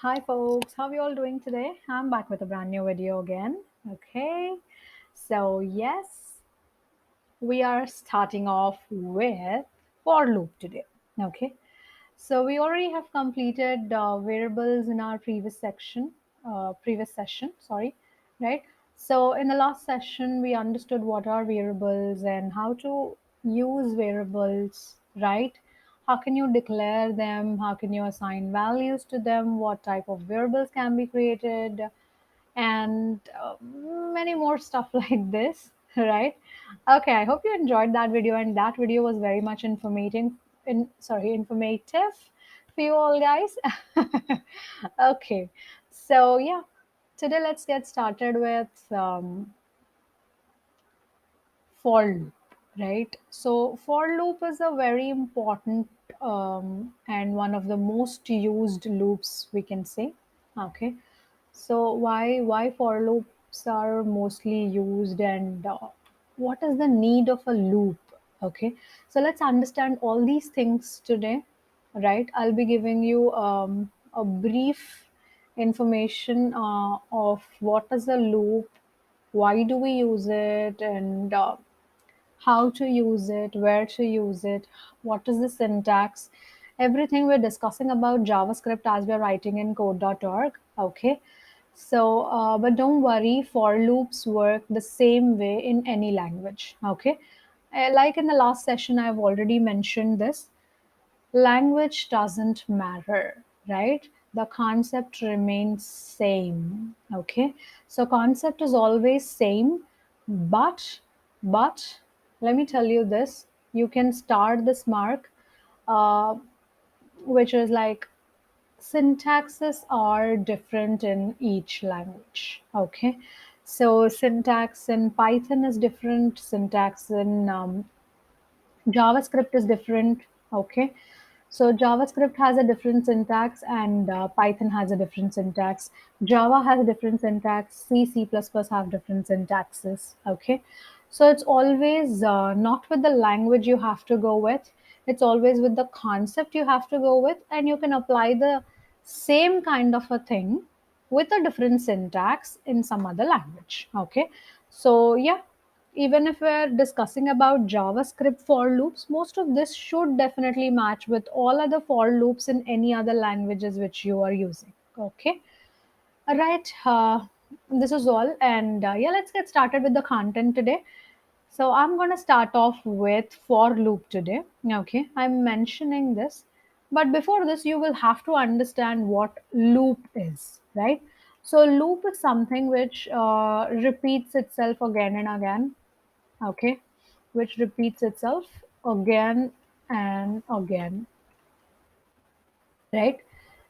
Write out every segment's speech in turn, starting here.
Hi folks, how are you all doing today? I'm back with a brand new video again. Okay, so yes, we are starting off with for loop today. Okay, so we already have completed variables in our previous session, sorry, right? So in the last session, we understood what are variables and how to use variables, right? How can you declare them? How can you assign values to them? What type of variables can be created? And many more stuff like this, right? Okay, I hope you enjoyed that video, and that video was very much informative for you all guys. Okay, so yeah, today let's get started with for loop, right? So for loop is a very important and one of the most used loops, we can say. Okay, so why for loops are mostly used, and what is the need of a loop? Okay, so let's understand all these things today, right? I'll be giving you a brief information of what is a loop, why do we use it, and how to use it, where to use it, what is the syntax, everything we're discussing about JavaScript as we're writing in code.org. Okay. So, but don't worry, for loops work the same way in any language. Okay. Like in the last session, I've already mentioned this. Language doesn't matter, right? The concept remains same. Okay. So concept is always same, but let me tell you this, you can start this mark, uh, which is like syntaxes are different in each language. Okay, so syntax in Python is different, syntax in JavaScript is different. Okay, so JavaScript has a different syntax, and Python has a different syntax. Java has a different syntax. C++ have different syntaxes. Okay, so it's always not with the language you have to go with. It's always with the concept you have to go with, and you can apply the same kind of a thing with a different syntax in some other language. Okay, so yeah, even if we're discussing about JavaScript for loops, most of this should definitely match with all other for loops in any other languages which you are using. Okay, all right. This is all, and yeah, let's get started with the content today. So I'm going to start off with for loop today. Okay, I'm mentioning this, but before this, you will have to understand what loop is, right? So loop is something which repeats itself again and again. Okay, which repeats itself again and again, right?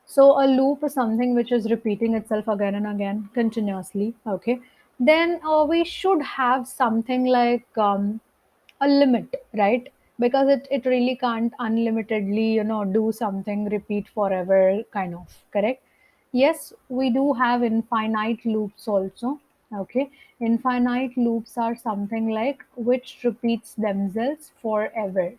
So a loop is something which is repeating itself again and again continuously. Okay, then we should have something like a limit, right? Because it really can't unlimitedly, do something repeat forever kind of, correct? Yes, we do have infinite loops also. Okay, infinite loops are something like which repeats themselves forever.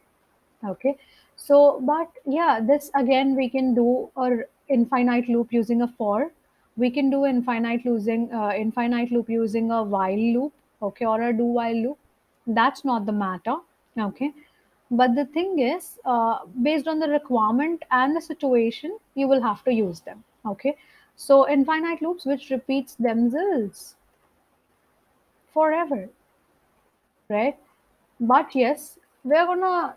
Okay, so but yeah, this again we can do a infinite loop using a for. We can do infinite loop using a while loop, okay, or a do while loop. That's not the matter. Okay, but the thing is, based on the requirement and the situation, you will have to use them. Okay, so infinite loops which repeats themselves forever, right? But yes, we're gonna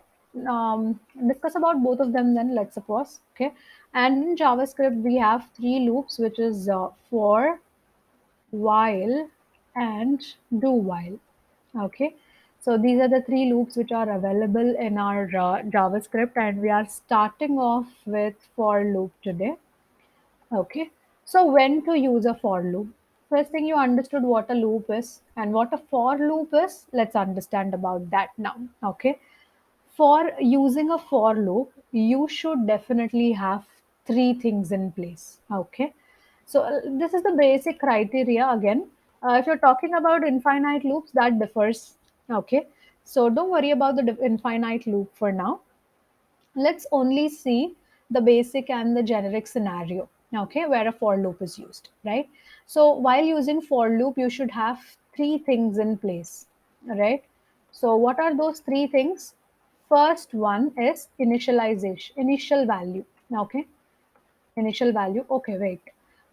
discuss about both of them then, let's suppose. Okay, and in JavaScript we have three loops, which is for, while, and do while. Okay, so these are the three loops which are available in our JavaScript, and we are starting off with for loop today. Okay, so when to use a for loop? First thing, you understood what a loop is and what a for loop is. Let's understand about that now. Okay, for using a for loop, you should definitely have three things in place. Okay, so this is the basic criteria again. If you're talking about infinite loops, that differs. Okay, so don't worry about the infinite loop for now. Let's only see the basic and the generic scenario. okay, where a for loop is used, right? So while using for loop, you should have three things in place, right? So what are those three things? First one is initialization, initial value, okay? Initial value. Okay, wait.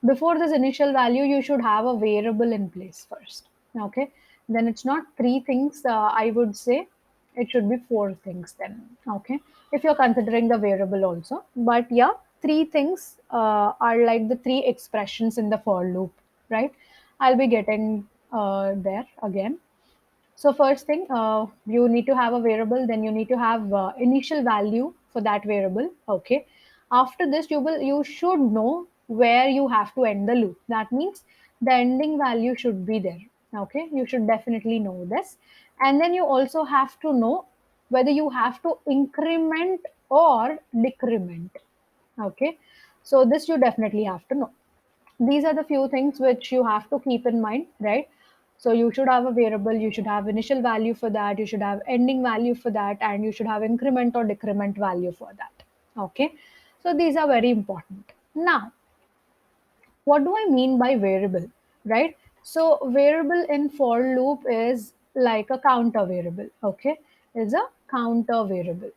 Before this initial value, you should have a variable in place first. Okay. Then it's not three things. I would say it should be four things then. Okay. If you're considering the variable also. But yeah, three things are like the three expressions in the for loop, right? I'll be getting there again. So first thing, you need to have a variable, then you need to have initial value for that variable. Okay. After this, you should know where you have to end the loop. That means the ending value should be there. Okay. You should definitely know this. And then you also have to know whether you have to increment or decrement. Okay. So this you definitely have to know. These are the few things which you have to keep in mind, right? So you should have a variable, you should have initial value for that, you should have ending value for that, and you should have increment or decrement value for that. Okay, so these are very important. Now, what do I mean by variable, right? So variable in for loop is like a counter variable. Okay, is a counter variable,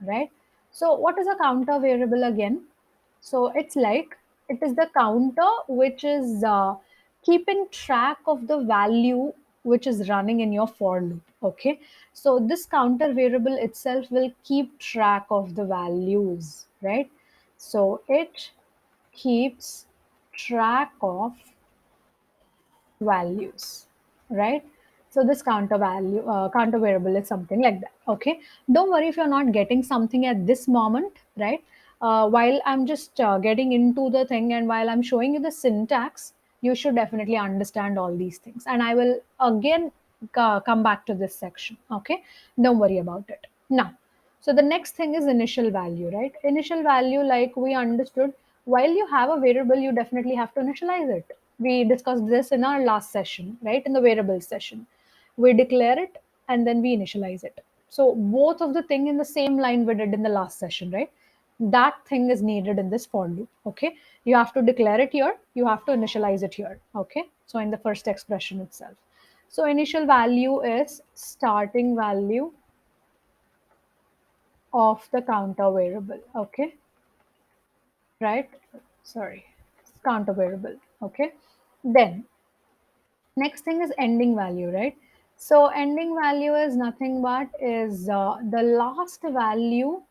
right? So what is a counter variable again? So it's like, it is the counter which is keeping track of the value which is running in your for loop. Okay. So this counter variable itself will keep track of the values, right? So it keeps track of values, right? So this counter variable is something like that. Okay, don't worry if you're not getting something at this moment, right? While I'm just getting into the thing and while I'm showing you the syntax, you should definitely understand all these things, and I will again come back to this section. Okay, don't worry about it now. So the next thing is initial value, right? Initial value, like we understood, while you have a variable, you definitely have to initialize it. We discussed this in our last session, right? In the variables session. We declare it and then we initialize it. So both of the thing in the same line we did in the last session, right? That thing is needed in this for loop. Okay. You have to declare it here. You have to initialize it here. Okay. So in the first expression itself. So initial value is starting value of the counter variable. Okay, right? Sorry, counter variable. Okay, then next thing is ending value, right? So ending value is nothing but is the last value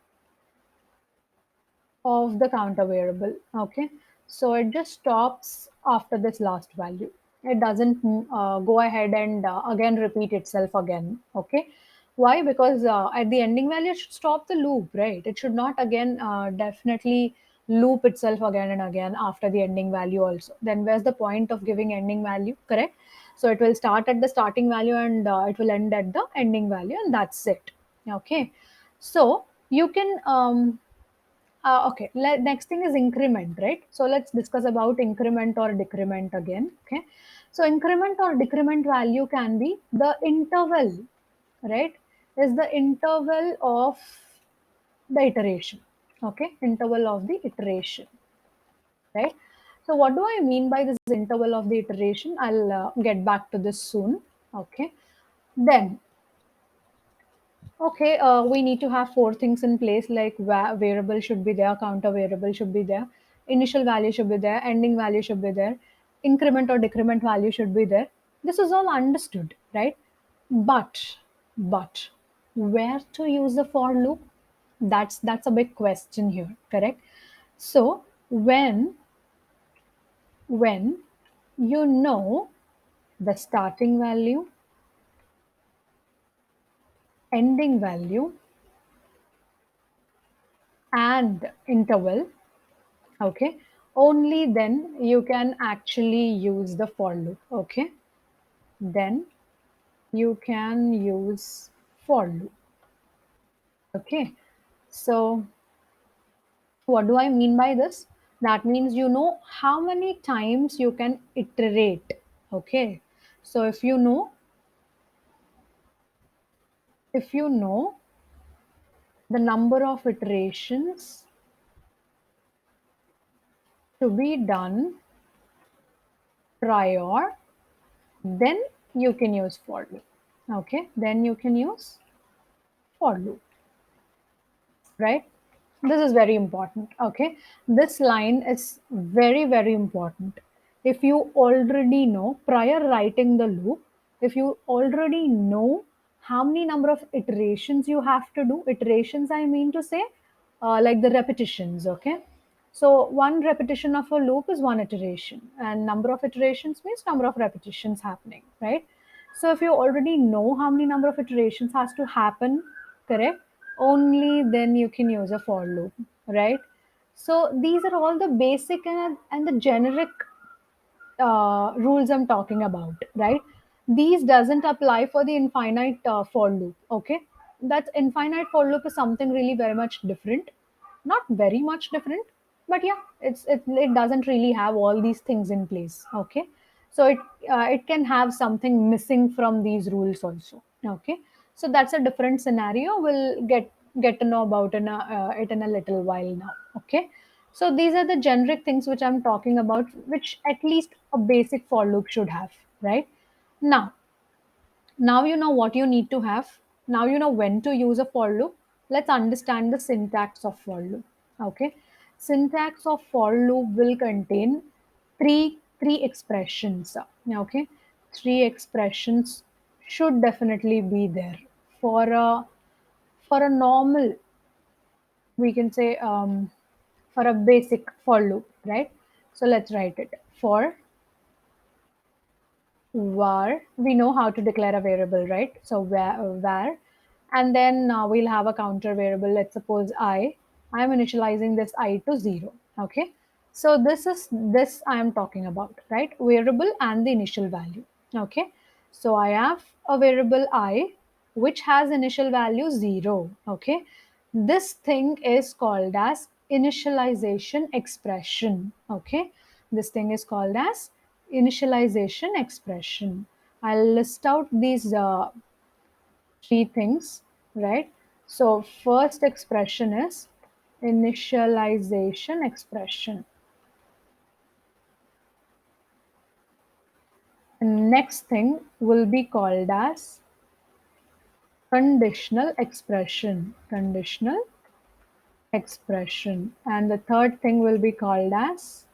of the counter variable. Okay, so it just stops after this last value. It doesn't go ahead and again repeat itself again. Okay, why? Because at the ending value it should stop the loop, right? It should not again definitely loop itself again and again after the ending value also. Then where's the point of giving ending value? Correct. So it will start at the starting value and it will end at the ending value, and that's it. Okay, so you can okay, next thing is increment, right? So let's discuss about increment or decrement again. Okay, so increment or decrement value can be the interval, right? Is the interval of the iteration. Okay, interval of the iteration, right? So what do I mean by this interval of the iteration? I'll get back to this soon. Okay, then okay, we need to have four things in place, like variable should be there, counter variable should be there, initial value should be there, ending value should be there, increment or decrement value should be there. This is all understood, right? But where to use the for loop? That's a big question here, correct? So when you know the starting value, ending value, and interval, okay, only then you can actually use the for loop. Okay, then you can use for loop. Okay, so what do I mean by this? That means you know how many times you can iterate. Okay, so if you know the number of iterations to be done prior, then you can use for loop. Okay, then you can use for loop, right? This is very important. Okay, this line is very, very important. If you already know prior writing the loop, if you already know how many number of iterations you have to do, iterations I mean to say, like the repetitions. Okay, so one repetition of a loop is one iteration, and number of iterations means number of repetitions happening, right? So if you already know how many number of iterations has to happen, correct, only then you can use a for loop, right? So these are all the basic and the generic rules I'm talking about, right? These doesn't apply for the infinite for loop. Okay, that infinite for loop is something really very much different, not very much different, but yeah, it doesn't really have all these things in place. Okay, so it can have something missing from these rules also. Okay, so that's a different scenario. We'll get to know about it in a little while now. Okay, so these are the generic things which I'm talking about, which at least a basic for loop should have, right? Now, now you know what you need to have. Now you know when to use a for loop. Let's understand the syntax of for loop. Okay, syntax of for loop will contain three expressions. Okay, three expressions should definitely be there for a normal, we can say, for a basic for loop, right? So let's write it. For var, we know how to declare a variable, right? So var, and then we'll have a counter variable. Let's suppose I am initializing this I to 0. Okay, so this I am talking about, right? Variable and the initial value. Okay, so I have a variable I which has initial value 0. Okay, this thing is called as initialization expression. Okay, this thing is called as initialization expression. I'll list out these three things, right? So first expression is initialization expression. And next thing will be called as conditional expression. Conditional expression. And the third thing will be called as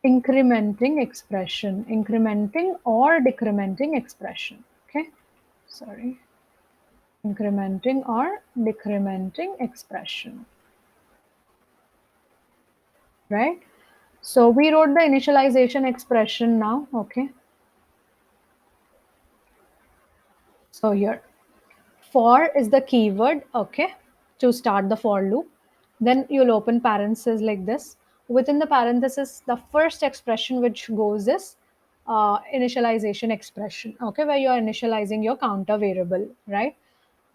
incrementing expression. Incrementing or decrementing expression. Okay, sorry. Incrementing or decrementing expression, right? So we wrote the initialization expression now. Okay, so here for is the keyword, okay, to start the for loop. Then you'll open parentheses like this. Within the parentheses, the first expression which goes is initialization expression, okay, where you're initializing your counter variable, right?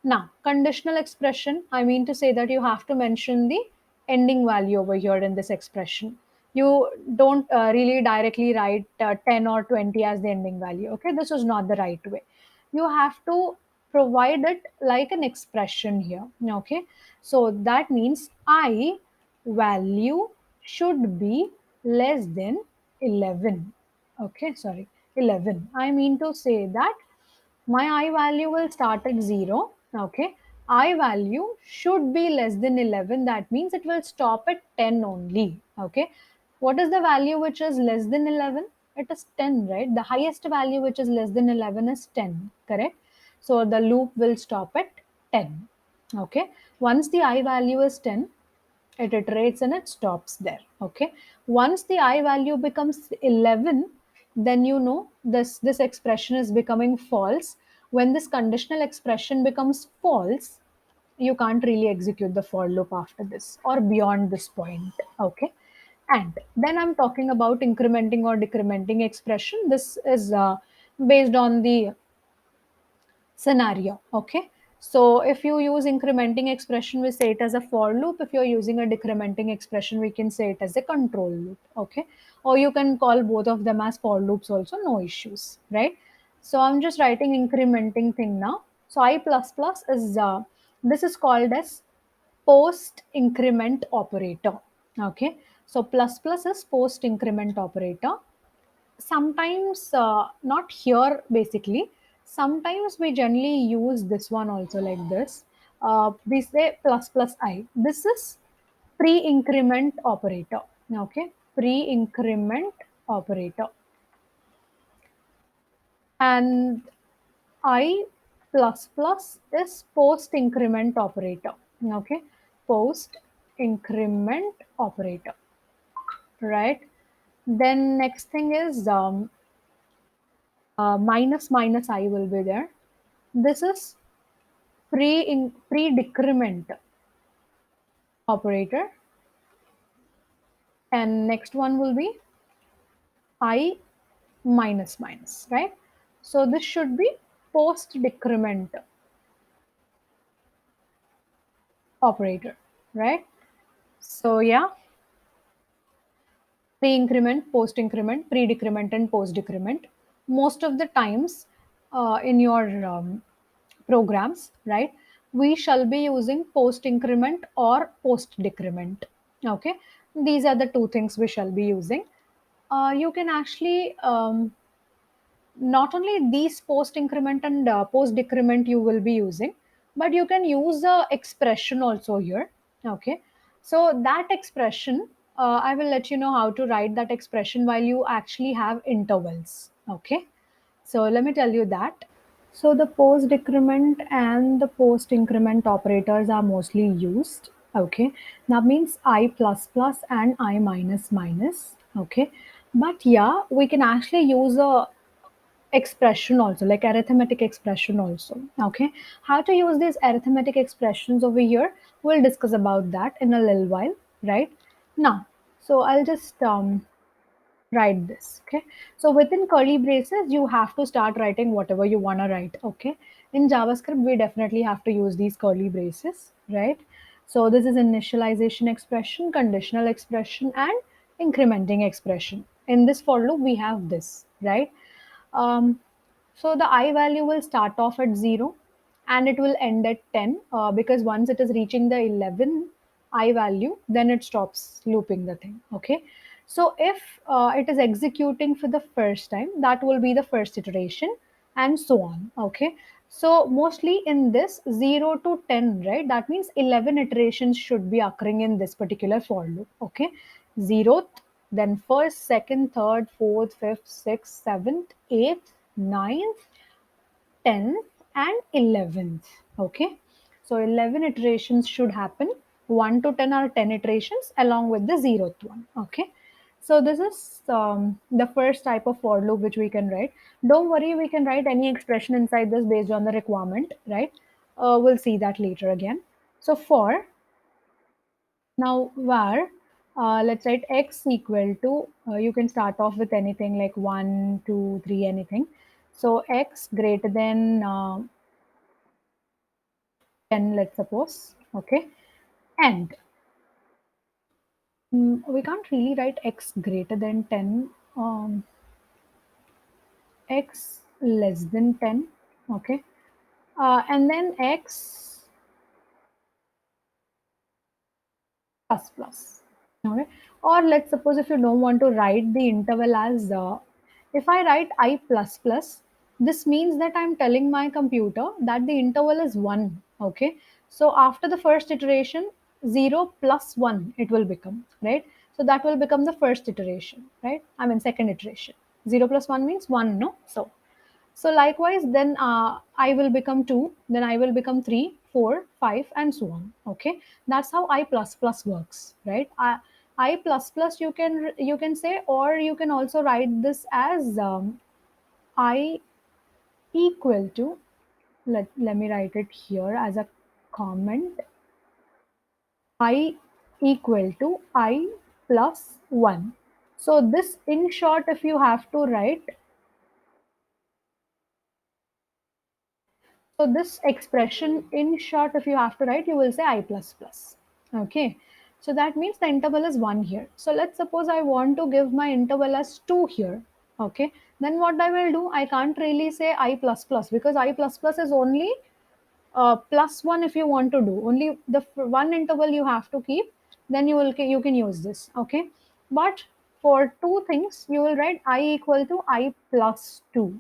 Now, conditional expression, I mean to say that you have to mention the ending value over here in this expression. You don't really directly write 10 or 20 as the ending value. Okay, this is not the right way. You have to provide it like an expression here. Okay, so that means I value should be less than 11. Okay, sorry, 11. I mean to say that my I value will start at 0. Okay. I value should be less than 11. That means it will stop at 10 only. Okay. What is the value which is less than 11? It is 10, right? The highest value which is less than 11 is 10, correct? So the loop will stop at 10. Okay. Once the I value is 10, it iterates and it stops there. Okay, once the I value becomes 11, then you know this expression is becoming false. When this conditional expression becomes false, you can't really execute the for loop after this or beyond this point. Okay, and then I'm talking about incrementing or decrementing expression. This is based on the scenario. Okay, so if you use incrementing expression, we say it as a for loop. If you're using a decrementing expression, we can say it as a control loop. Okay, or you can call both of them as for loops also, no issues, right? So I'm just writing incrementing thing now. So I plus plus is this is called as post increment operator. Okay, So plus plus is post increment operator. Sometimes not here basically. Sometimes we generally use this one also like this. We say plus plus I. This is pre-increment operator. Okay, pre-increment operator. And I plus plus is post increment operator. Okay, post increment operator, right? Then next thing is minus minus I will be there. This is pre decrement operator, and next one will be I minus minus, right? So this should be post decrement operator, right? So yeah, pre-increment, post-increment, pre-decrement, and post-decrement. Most of the times in your programs, right, we shall be using post-increment or post-decrement. Okay, these are the two things we shall be using. You can actually not only these post increment and post decrement you will be using, but you can use a expression also here. Okay, so that expression, I will let you know how to write that expression while you actually have intervals. Okay, so let me tell you that. So the post decrement and the post increment operators are mostly used. Okay, that means I plus plus and I minus minus. Okay, but yeah, we can actually use a expression also, like arithmetic expression also. Okay, how to use these arithmetic expressions over here, we'll discuss about that in a little while, right now. So I'll just write this. Okay, so within curly braces you have to start writing whatever you want to write. Okay, in javascript we definitely have to use these curly braces, right? So this is initialization expression, conditional expression, and incrementing expression. In this for loop we have this, right? um, so the I value will start off at 0 and it will end at 10, because once it is reaching the 11 I value, then it stops looping the thing. Okay. So if it is executing for the first time, that will be the first iteration and so on. Okay. So mostly in this 0 to 10, right? That means 11 iterations should be occurring in this particular for loop. Okay. 0th, then first, second, third, fourth, fifth, sixth, seventh, eighth, ninth, 10th, and 11th. Okay. So 11 iterations should happen. 1 to 10 are 10 iterations along with the 0th one. Okay. So this is the first type of for loop which we can write. Don't worry, we can write any expression inside this based on the requirement, right? We'll see that later again. So for now, var, let's write x equal to, you can start off with anything like 1, 2, 3, anything. So x greater than 10, let's suppose. Okay. And we can't really write x greater than 10, x less than 10. Okay. And then x plus plus. Okay. Or let's suppose if you don't want to write the interval as, if I write I plus plus, this means that I'm telling my computer that the interval is 1. Okay. So after the first iteration, 0 plus 1 it will become, right? So that will become the first iteration, right? I mean second iteration. 0 plus 1 means 1, no? So likewise, then I will become 2, then I will become 3, 4, 5, and so on. Okay, that's how I plus plus works, right? I plus plus you can say, or you can also write this as I equal to. Let me write it here as a comment. I equal to I plus 1. So this, in short, if you have to write, so this expression, in short, if you have to write, you will say I plus plus. Okay. So that means the interval is 1 here. So let's suppose I want to give my interval as 2 here. Okay. Then what I will do, I can't really say I plus plus, because I plus plus is only plus 1 if you want to do. Only the one interval you have to keep. then you can use this. Okay, but for two things you will write I equal to I plus 2.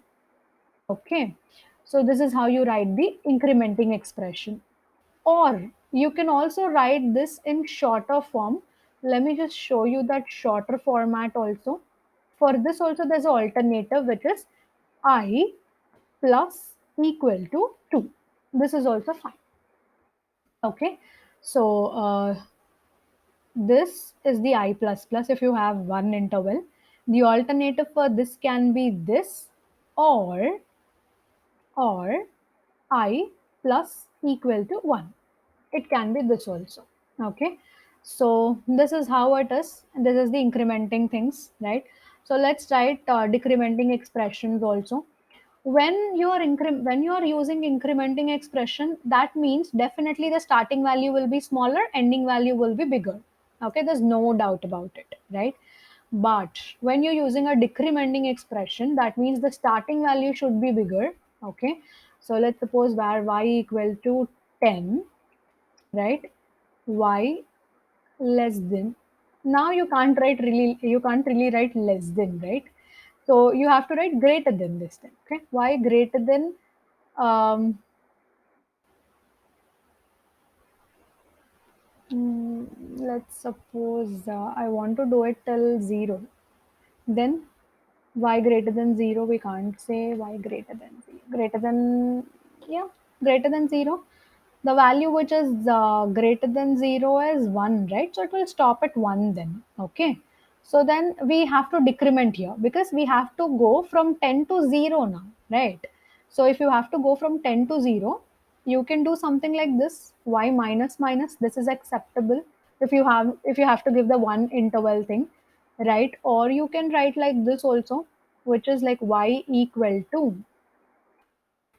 Okay, so this is how you write the incrementing expression. Or you can also write this in shorter form. Let me just show you that shorter format also. For this also there's an alternative, which is I plus equal to 2. This is also fine. Okay, so this is the I plus plus if you have one interval. The alternative for this can be this, or I plus equal to 1. It can be this also. Okay, so this is how it is. This is the incrementing things, right? So let's write decrementing expressions also. When you are using incrementing expression, that means definitely the starting value will be smaller, ending value will be bigger. Okay, there's no doubt about it, right? But when you're using a decrementing expression, that means the starting value should be bigger. Okay, so let's suppose where y equal to 10, right? Y less than. Now you can't really write less than, right? So you have to write greater than this thing. Okay, y greater than, um, let's suppose I want to do it till 0. Then y greater than 0, we can't say y greater than 0. Greater than, yeah, greater than 0. The value which is greater than 0 is 1, right? So it will stop at 1 then. Okay. So then we have to decrement here because we have to go from 10 to 0 now, right? So if you have to go from 10 to 0, you can do something like this, y minus minus. This is acceptable if you have to give the one interval thing, right? Or you can write like this also, which is like y equal to,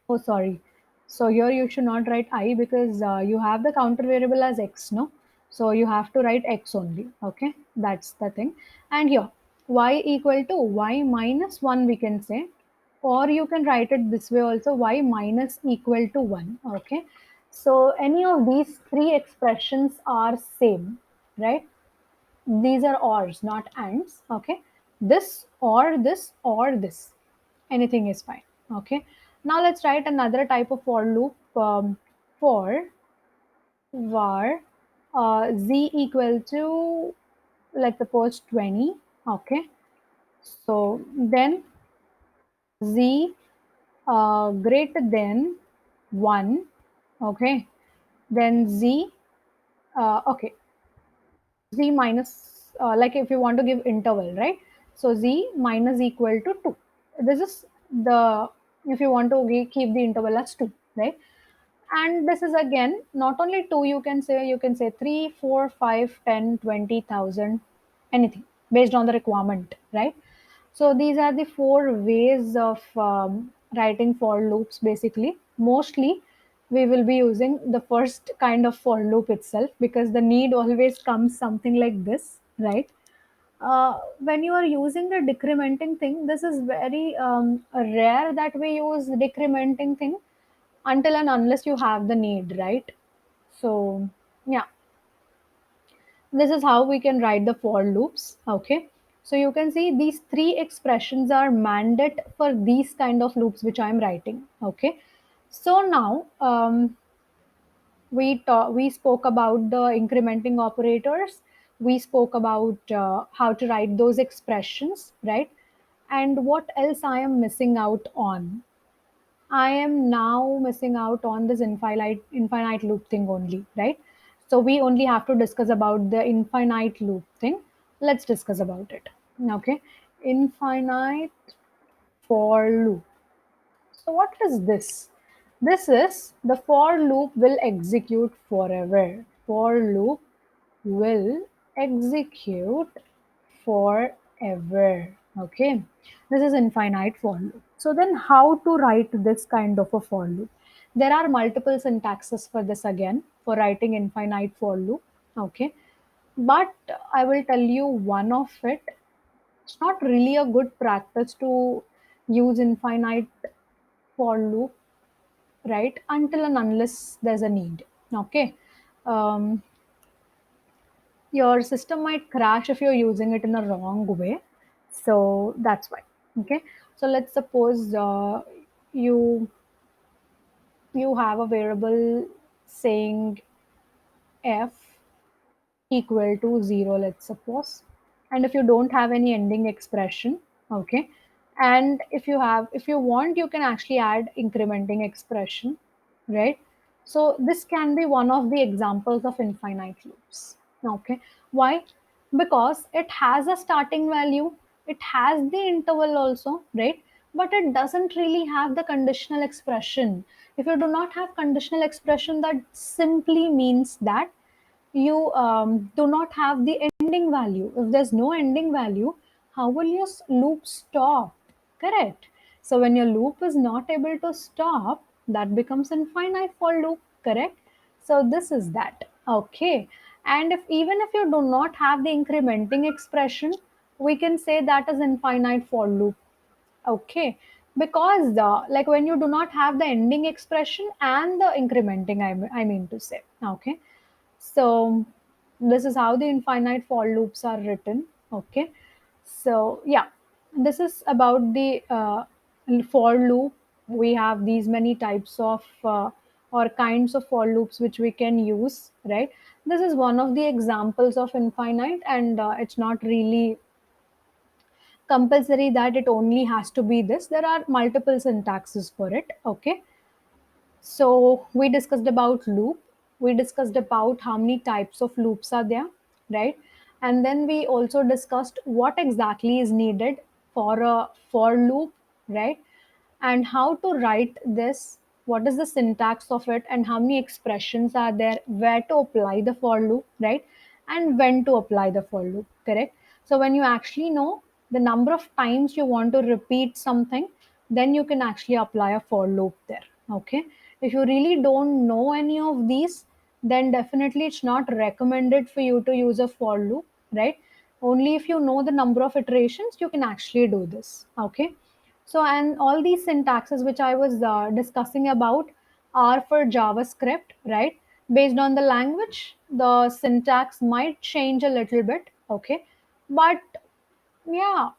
oh, sorry. So here you should not write I because you have the counter variable as x, no? So you have to write x only. Okay, that's the thing. And here y equal to y minus 1 we can say, or you can write it this way also, y minus equal to 1. Okay, so any of these three expressions are same, right? These are ors, not ands. Okay, this or this, anything is fine. Okay, now let's write another type of for loop, for var z equal to, let's suppose 20. Okay, so then z greater than 1. Okay, then z, okay, z minus, like if you want to give interval, right? So z minus equal to 2. This is the, if you want to keep the interval as 2, right? And this is again not only 2, you can say 3, 4, 5, 10, 20,000, anything based on the requirement, right? So these are the four ways of writing for loops. Basically, mostly we will be using the first kind of for loop itself because the need always comes something like this, right? When you are using the decrementing thing, this is very rare that we use decrementing thing until and unless you have the need, right? So yeah, this is how we can write the for loops. Okay, so you can see these three expressions are mandate for these kind of loops which I'm writing. Okay, so now we spoke about the incrementing operators, we spoke about how to write those expressions, right? And what else I am missing out on? I am now missing out on this infinite loop thing only, right? So we only have to discuss about the infinite loop thing. Let's discuss about it. Okay. Infinite for loop. So what is this? This is the for loop will execute forever. For loop will execute forever. Okay, this is infinite for loop. So then how to write this kind of a for loop? There are multiple syntaxes for this again, for writing infinite for loop. Okay, but I will tell you one of it. It's not really a good practice to use infinite for loop, right? Until and unless there's a need. Okay. Um, your system might crash if you're using it in a wrong way. So that's why. Okay. So let's suppose you you have a variable saying f equal to 0, let's suppose. And if you don't have any ending expression, okay, and if you want, you can actually add incrementing expression, right? So this can be one of the examples of infinite loops. Okay. Why? Because it has a starting value, it has the interval also, right? But it doesn't really have the conditional expression. If you do not have conditional expression, that simply means that you do not have the ending value. If there's no ending value, how will your loop stop? Correct. So when your loop is not able to stop, that becomes infinite for loop. Correct. So this is that. Okay. And if even if you do not have the incrementing expression, we can say that is infinite for loop. Okay. Because like when you do not have the ending expression and the incrementing, I mean to say. Okay. So this is how the infinite for loops are written. Okay. So yeah, this is about the for loop. We have these many types of or kinds of for loops which we can use, right? This is one of the examples of infinite, and it's not really compulsory that it only has to be this. There are multiple syntaxes for it. Okay. So we discussed about loop. We discussed about how many types of loops are there, right? And then we also discussed what exactly is needed for a for loop, right? And how to write this, what is the syntax of it, and how many expressions are there, where to apply the for loop, right? And when to apply the for loop, correct? So when you actually know the number of times you want to repeat something, then you can actually apply a for loop there. Okay. If you really don't know any of these, then definitely it's not recommended for you to use a for loop, right? Only if you know the number of iterations, you can actually do this. Okay. So, and all these syntaxes which I was discussing about are for JavaScript, right? Based on the language, the syntax might change a little bit, okay? But yeah,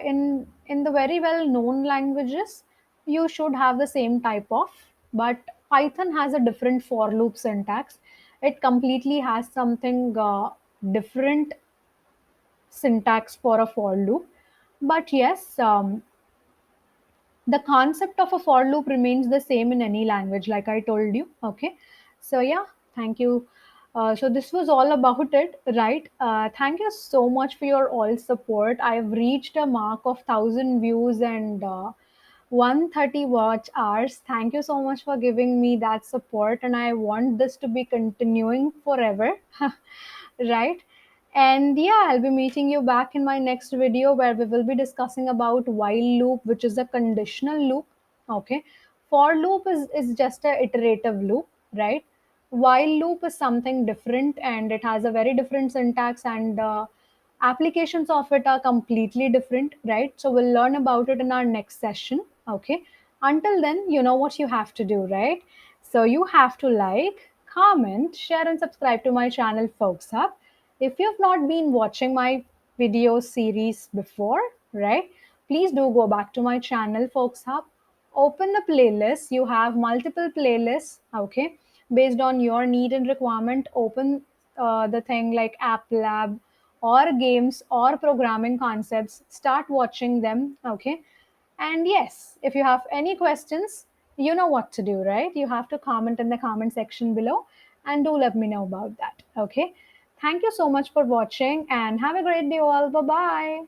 in the very well known languages, you should have the same type of. But Python has a different for loop syntax. It completely has something different syntax for a for loop. But yes, the concept of a for loop remains the same in any language, like I told you. Okay. So yeah, thank you. So this was all about it, right? Thank you so much for your all support. I've reached a mark of 1,000 views and 130 watch hours. Thank you so much for giving me that support, and I want this to be continuing forever. Right? And yeah, I'll be meeting you back in my next video where we will be discussing about while loop, which is a conditional loop. Okay. For loop is just a iterative loop, right? While loop is something different and it has a very different syntax, and applications of it are completely different, right? So we'll learn about it in our next session. Okay. Until then, you know what you have to do, right? So you have to like, comment, share, and subscribe to my channel, Folks Hub. If you've not been watching my video series before, right, please do go back to my channel, Folks Hub. Open the playlist. You have multiple playlists, okay, based on your need and requirement. Open the thing like Applab or games or programming concepts. Start watching them, okay. And yes, if you have any questions, you know what to do, right? You have to comment in the comment section below and do let me know about that. Okay. Thank you so much for watching and have a great day, all. Bye bye.